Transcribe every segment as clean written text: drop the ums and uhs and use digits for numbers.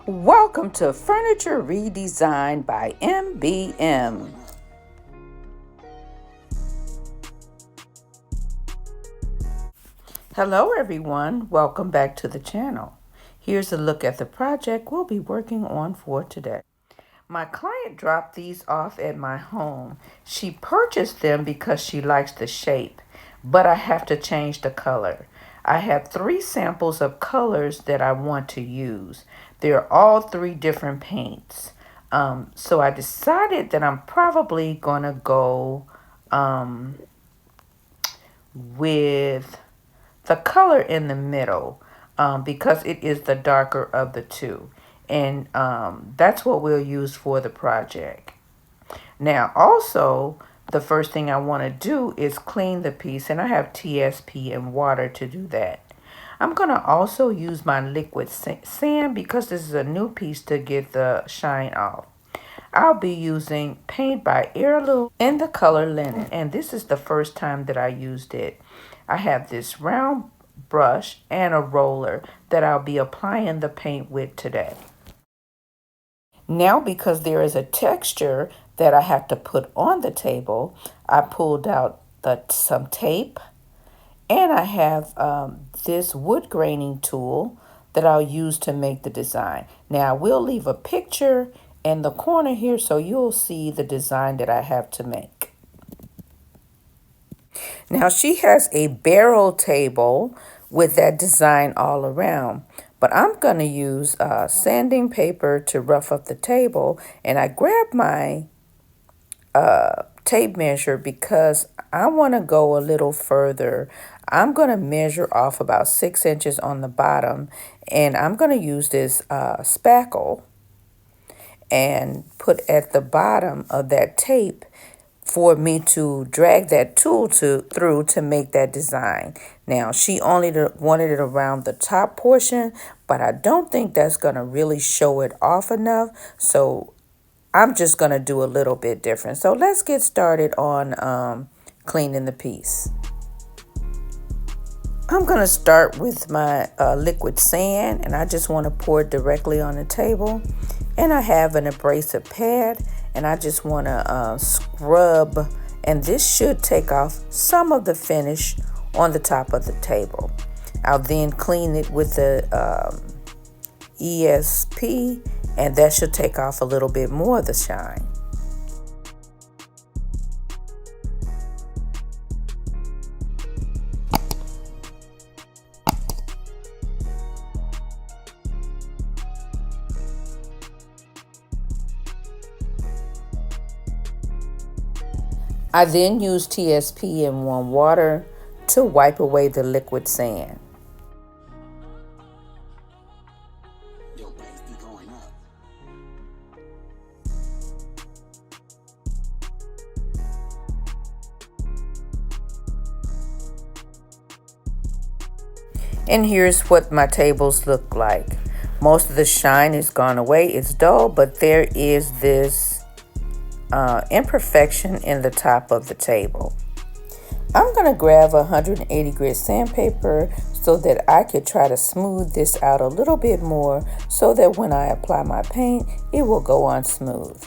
Welcome to Furniture Redesigned by MBM. Hello everyone, welcome back to the channel. Here's a look at the project we'll be working on for today. My client dropped these off at my home. She purchased them because she likes the shape, but I have to change the color. I have 3 samples of colors that I want to use. They're all 3 different paints. So I decided that I'm probably going to go with the color in the middle because it is the darker of the 2. And that's what we'll use for the project. Now, also, the first thing I want to do is clean the piece, and I have TSP and water to do that. I'm going to also use my liquid sand because this is a new piece to get the shine off. I'll be using Paint by Heirloom in the color Linen, and this is the first time that I used it. I have this round brush and a roller that I'll be applying the paint with today. Now, because there is a texture that I have to put on the table, I pulled out some tape, and I have this wood graining tool that I'll use to make the design. Now, I will leave a picture in the corner here so you'll see the design that I have to make. Now, she has a barrel table with that design all around. But I'm going to use sanding paper to rough up the table. And I grabbed my tape measure because I want to go a little further. I'm going to measure off about 6 inches on the bottom. And I'm going to use this spackle and put at the bottom of that tape for me to drag that tool through to make that design. Now, she only wanted it around the top portion, but I don't think that's going to really show it off enough. So I'm just going to do a little bit different. So let's get started on cleaning the piece. I'm going to start with my liquid sand, and I just want to pour it directly on the table. And I have an abrasive pad, and I just want to scrub, and this should take off some of the finish on the top of the table. I'll then clean it with the ESP, and that should take off a little bit more of the shine. I then use TSP and warm water to wipe away the liquid sand. Your price be going up. And here's what my tables look like. Most of the shine is gone away. It's dull, but there is this imperfection in the top of the table. I'm going to grab 180 grit sandpaper so that I could try to smooth this out a little bit more so that when I apply my paint, it will go on smooth.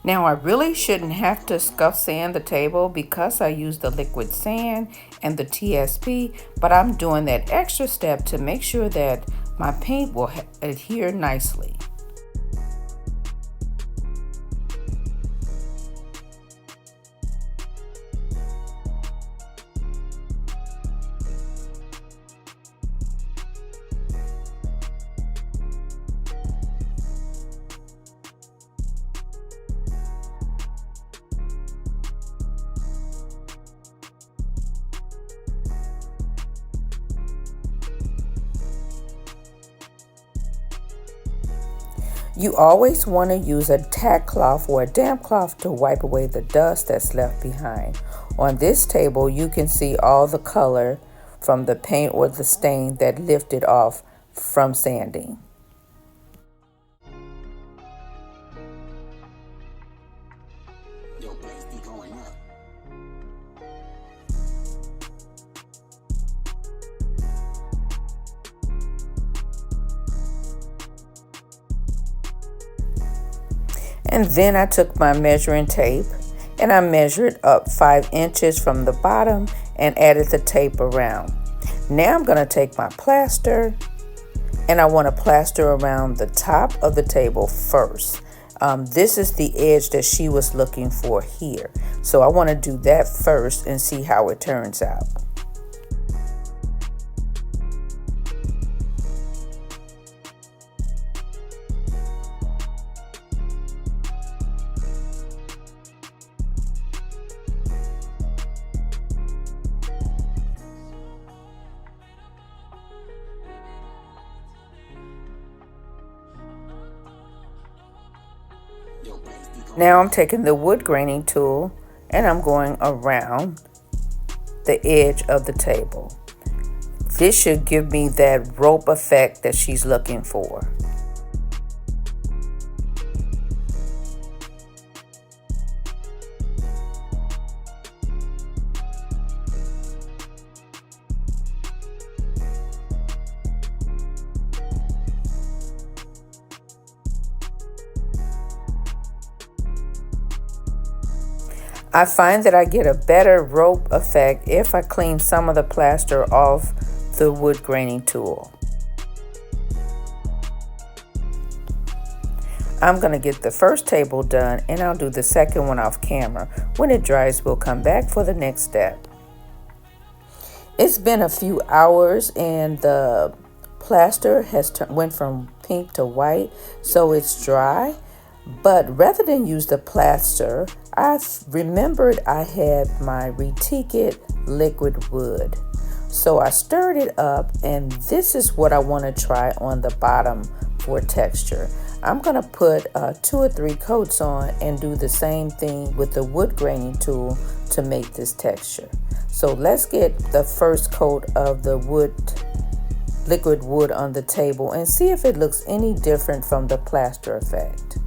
Now, I really shouldn't have to scuff sand the table because I use the liquid sand and the TSP, but I'm doing that extra step to make sure that my paint will adhere nicely. You always want to use a tack cloth or a damp cloth to wipe away the dust that's left behind. On this table, you can see all the color from the paint or the stain that lifted off from sanding. And then I took my measuring tape and I measured up 5 inches from the bottom and added the tape around. Now I'm going to take my plaster and I want to plaster around the top of the table first. This is the edge that she was looking for here. So I want to do that first and see how it turns out. Now I'm taking the wood graining tool and I'm going around the edge of the table. This should give me that rope effect that she's looking for. I find that I get a better rope effect if I clean some of the plaster off the wood graining tool. I'm going to get the first table done and I'll do the second one off camera. When it dries, we'll come back for the next step. It's been a few hours and the plaster has went from pink to white, so it's dry. But rather than use the plaster, I remembered I had my Retique liquid wood. So I stirred it up and this is what I want to try on the bottom for texture. I'm going to put 2 or 3 coats on and do the same thing with the wood graining tool to make this texture. So let's get the first coat of the liquid wood on the table and see if it looks any different from the plaster effect.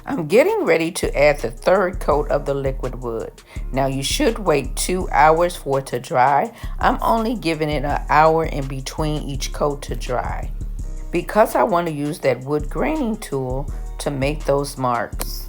I'm getting ready to add the third coat of the liquid wood. Now you should wait 2 hours for it to dry. I'm only giving it an hour in between each coat to dry, because I want to use that wood graining tool to make those marks.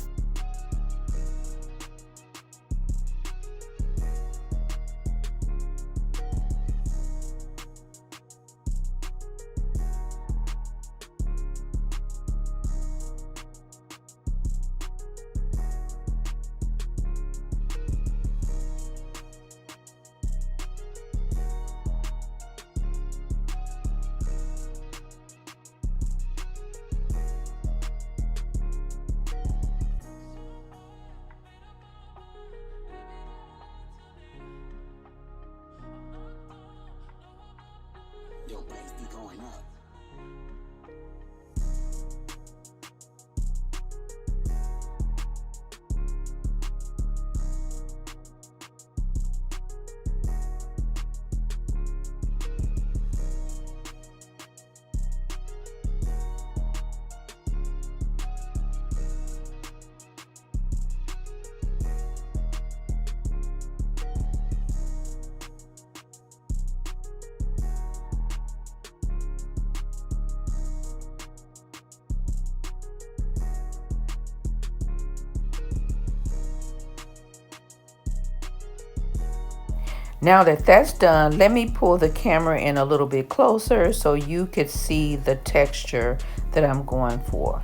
Now that that's done, let me pull the camera in a little bit closer so you could see the texture that I'm going for.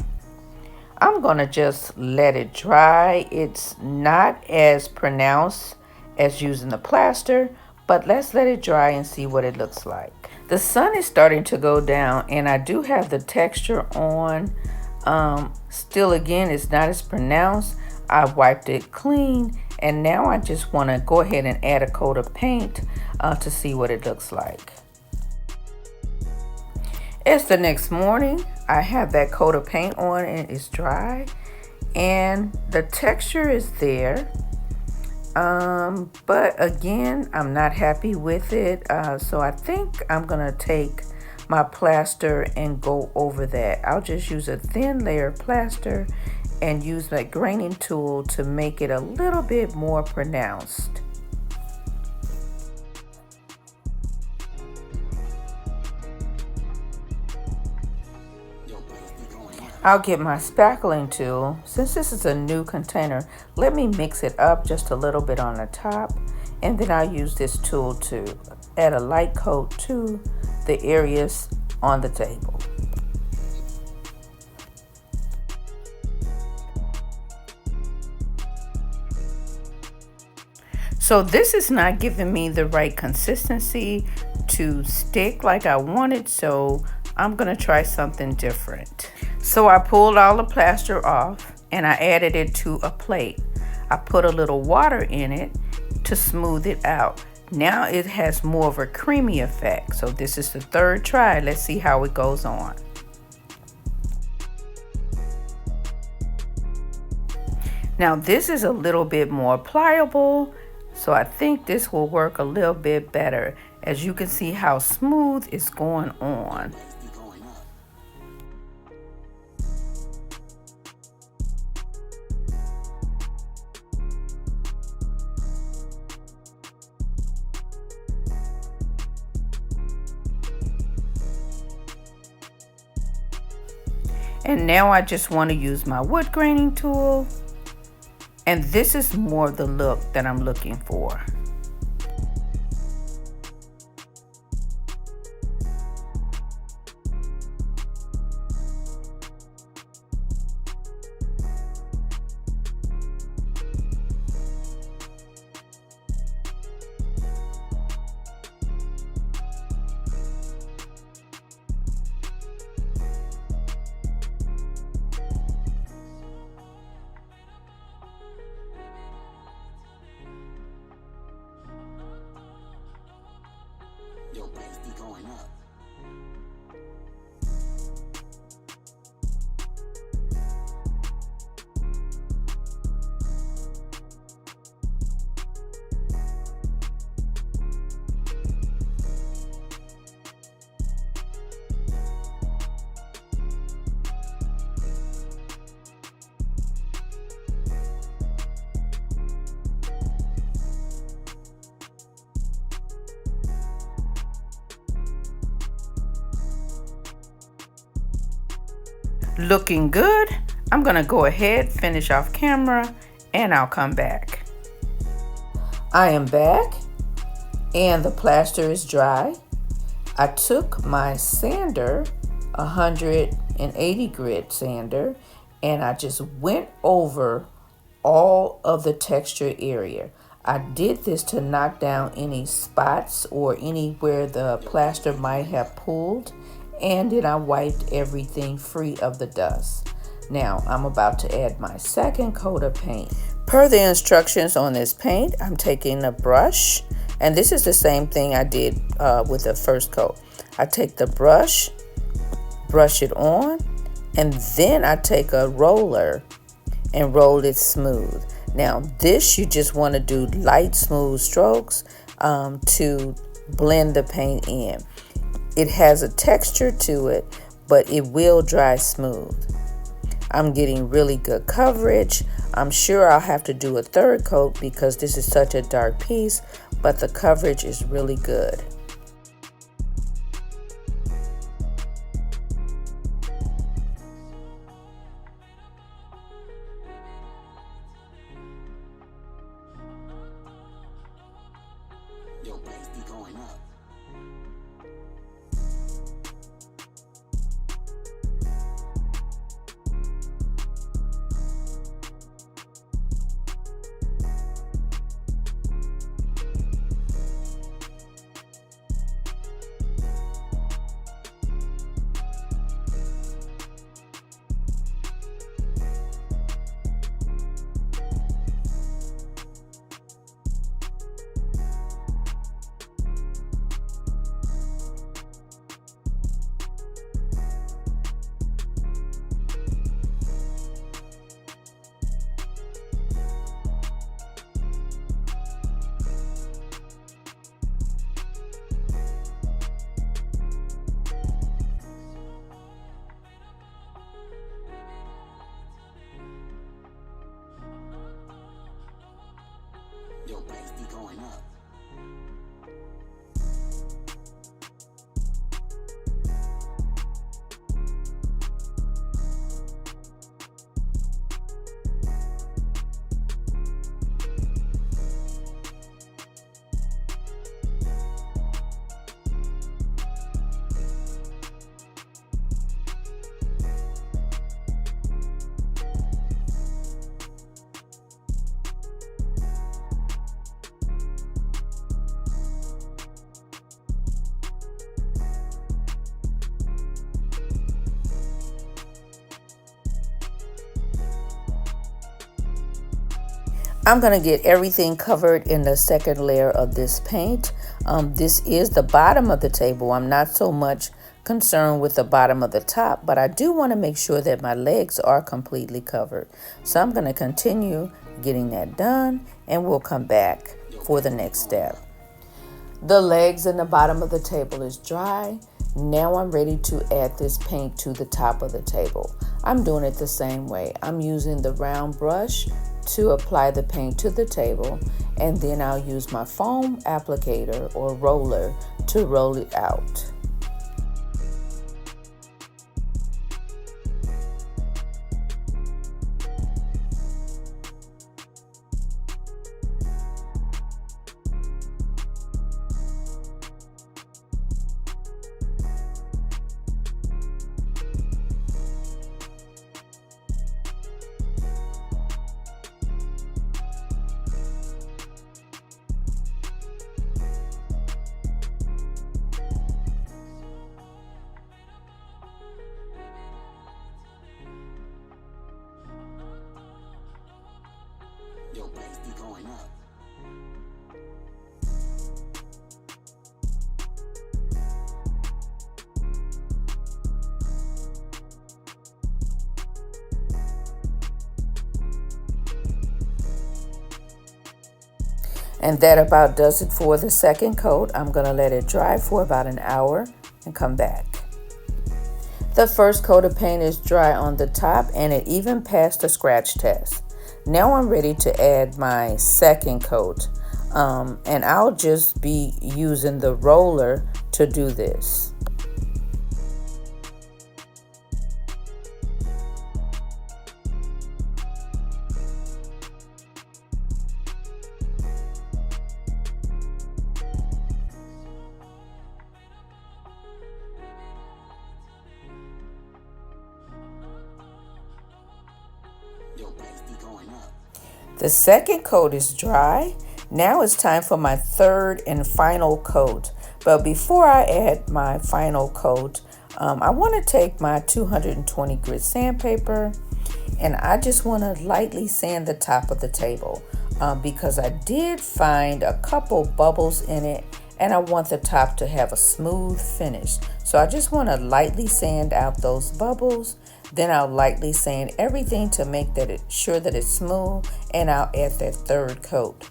I'm gonna just let it dry. It's not as pronounced as using the plaster, but let's let it dry and see what it looks like. The sun is starting to go down and I do have the texture on. Still, again, it's not as pronounced. I wiped it clean and now I just want to go ahead and add a coat of paint to see what it looks like. It's the next morning. I have that coat of paint on and it's dry and the texture is there. But again, I'm not happy with it. So I think I'm gonna take my plaster and go over that. I'll just use a thin layer of plaster and use my graining tool to make it a little bit more pronounced. I'll get my spackling tool. Since this is a new container, let me mix it up just a little bit on the top, and then I'll use this tool to add a light coat to the areas on the table. So this is not giving me the right consistency to stick like I wanted, so I'm gonna try something different. So I pulled all the plaster off and I added it to a plate. I put a little water in it to smooth it out. Now it has more of a creamy effect. So this is the third try. Let's see how it goes on. Now this is a little bit more pliable, so I think this will work a little bit better. As you can see how smooth it's going on. And now I just want to use my wood graining tool. And this is more the look that I'm looking for. Your price be going up. Looking good. I'm gonna go ahead, finish off camera, and I'll come back. I am back and the plaster is dry. I took my sander, 180 grit sander, and I just went over all of the texture area. I did this to knock down any spots or anywhere the plaster might have pulled, and then I wiped everything free of the dust. Now I'm about to add my second coat of paint. Per the instructions on this paint, I'm taking a brush, and this is the same thing I did with the first coat. I take the brush it on, and then I take a roller and roll it smooth. Now this, you just want to do light smooth strokes to blend the paint in. It has a texture to it, but it will dry smooth. I'm getting really good coverage. I'm sure I'll have to do a third coat because this is such a dark piece, but the coverage is really good. Your price be going up. Your price be going up. I'm going to get everything covered in the second layer of this paint. This is the bottom of the table. I'm not so much concerned with the bottom of the top, but I do want to make sure that my legs are completely covered. So I'm going to continue getting that done, and we'll come back for the next step. The legs and the bottom of the table is dry. Now I'm ready to add this paint to the top of the table. I'm doing it the same way. I'm using the round brush to apply the paint to the table, and then I'll use my foam applicator or roller to roll it out. Your price be going up. And that about does it for the second coat. I'm going to let it dry for about an hour and come back. The first coat of paint is dry on the top, and it even passed the scratch test. Now I'm ready to add my second coat, and I'll just be using the roller to do this. Your price be going up. The second coat is dry. Now it's time for my third and final coat. But before I add my final coat, I want to take my 220 grit sandpaper, and I just want to lightly sand the top of the table because I did find a couple bubbles in it, and I want the top to have a smooth finish. So I just want to lightly sand out those bubbles. Then I'll lightly sand everything to make sure that it's smooth, and I'll add that third coat.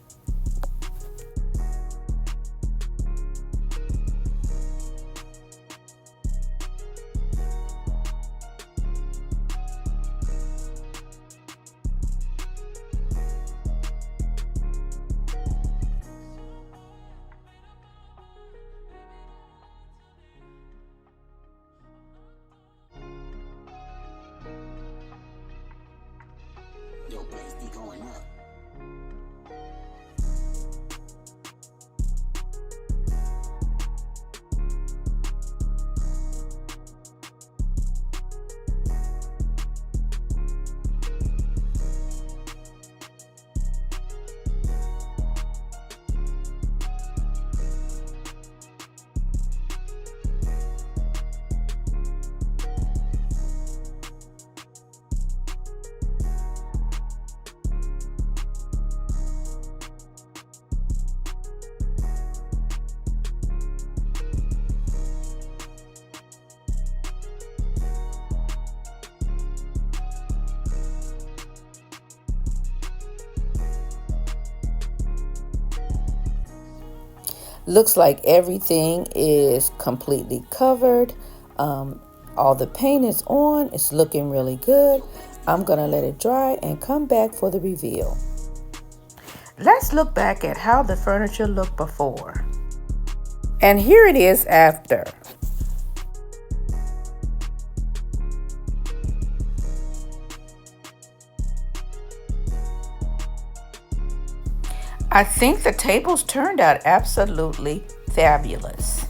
Your price be going up. Looks like everything is completely covered. All the paint is on. It's looking really good. I'm going to let it dry and come back for the reveal. let's look back at how the furniture looked before. And here it is after. I think the tables turned out absolutely fabulous.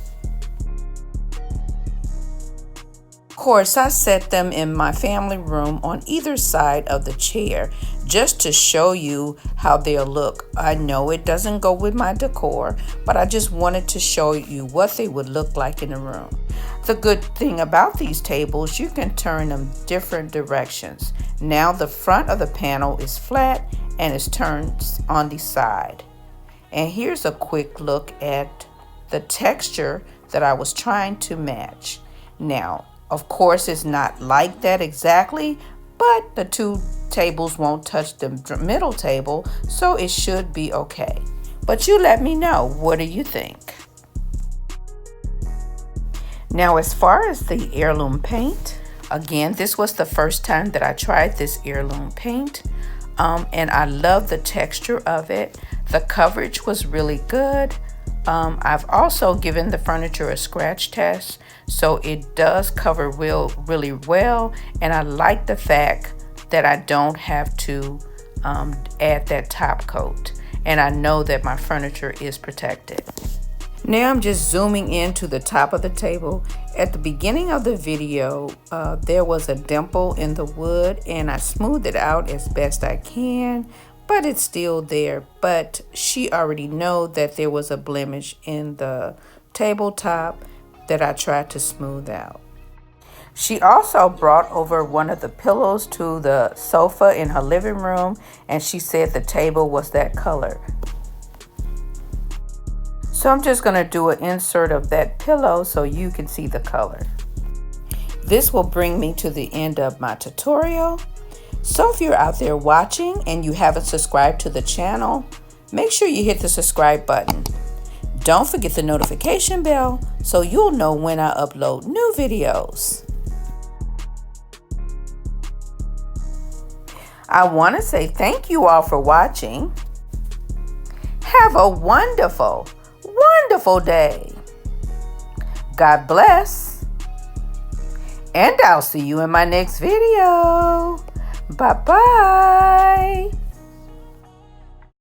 Of course, I set them in my family room on either side of the chair just to show you how they'll look. I know it doesn't go with my decor, but I just wanted to show you what they would look like in the room. The good thing about these tables, you can turn them different directions. Now the front of the panel is flat and is turned on the side. And here's a quick look at the texture that I was trying to match. Now, of course, it's not like that exactly, but the two tables won't touch the middle table, so it should be okay. But you let me know, what do you think? Now, as far as the heirloom paint, again, this was the first time that I tried this heirloom paint, and I love the texture of it. The coverage was really good. I've also given the furniture a scratch test, so it does cover really well, and I like the fact that I don't have to add that top coat, and I know that my furniture is protected. Now I'm just zooming into the top of the table. At the beginning of the video, there was a dimple in the wood, and I smoothed it out as best I can, but it's still there. But she already knows that there was a blemish in the tabletop that I tried to smooth out. She also brought over one of the pillows to the sofa in her living room, and she said the table was that color. So I'm just going to do an insert of that pillow so you can see the color. This will bring me to the end of my tutorial. So if you're out there watching and you haven't subscribed to the channel, make sure you hit the subscribe button. Don't forget the notification bell so you'll know when I upload new videos. I want to say thank you all for watching. Have a wonderful day. God bless. And I'll see you in my next video. Bye-bye.